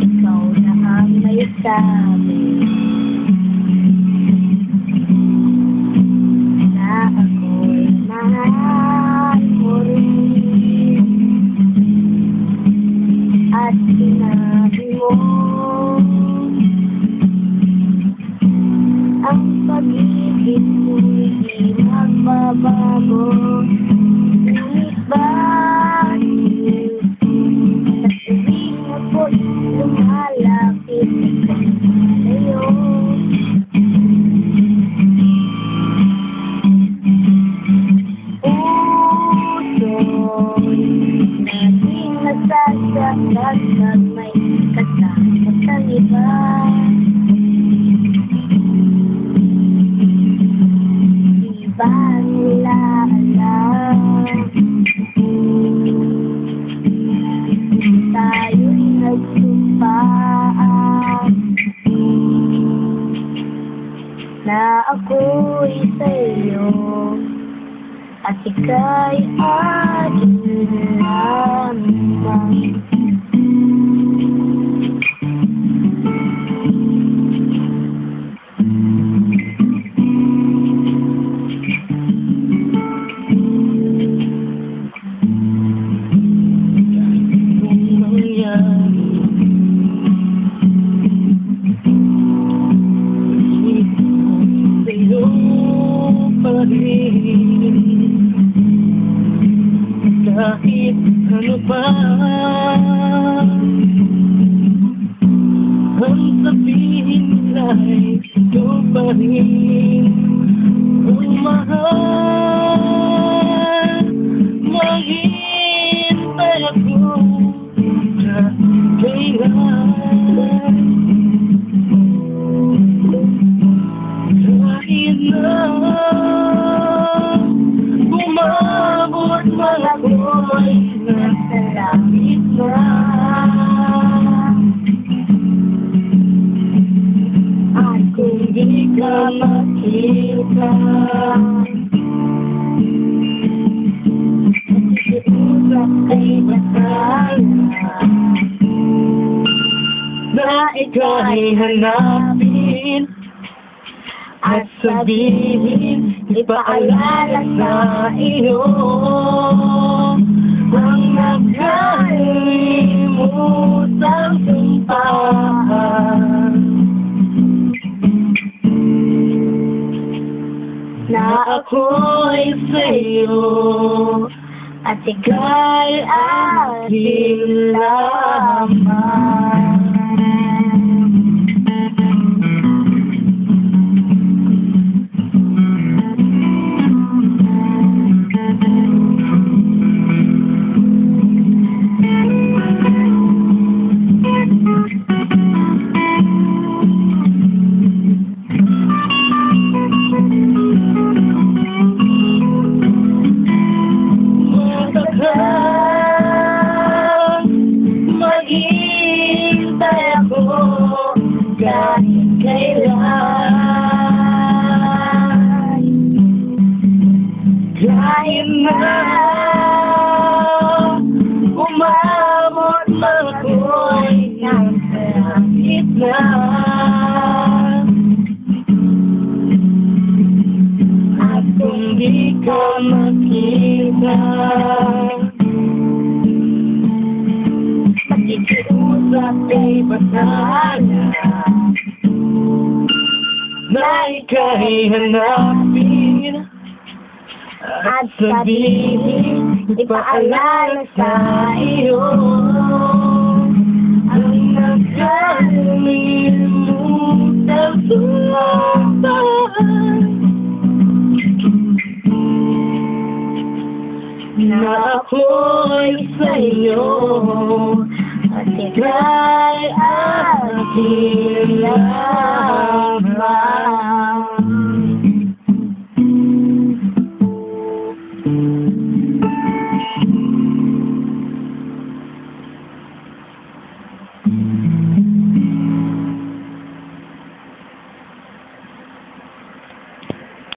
Ikaw na ang may sabi na ako'y mahal mo rin, at sinabi mo ang pag-ibig mo'y di magbabago. Ngunit bakit sa tuwing ako'y lumalapit sa'yo, puso'y naging nasasaktan pag may kasama kang iba? Di ba nila alam tayo'y nagsumpaan na ako'y sa'yo at ika'y akin lamang? Kahit ano pa ang sabihin nila'y ito pa rin ang mahal. Maghihintay ako sa kailan, kahit na bumabot man ako'y nasa langit na. At kung di ka makita, nakikiusap kay Bataya na ika'y hanapin at sabihin, ipaalala sa iyo ang nagkalimutang sumpahan na ako'y sa'yo at ika'y akin lamang. Maghihintay ako kahit kailan, kahit na umabot man ako'y nasa gitna. At kung di ka makita, makikiusap kay Bataya na ika'y hanapin at sabihin, ipaalala sa iyo ang nagkalimutang sumpahan na ako'y sa'yo at ika'y akin lamang.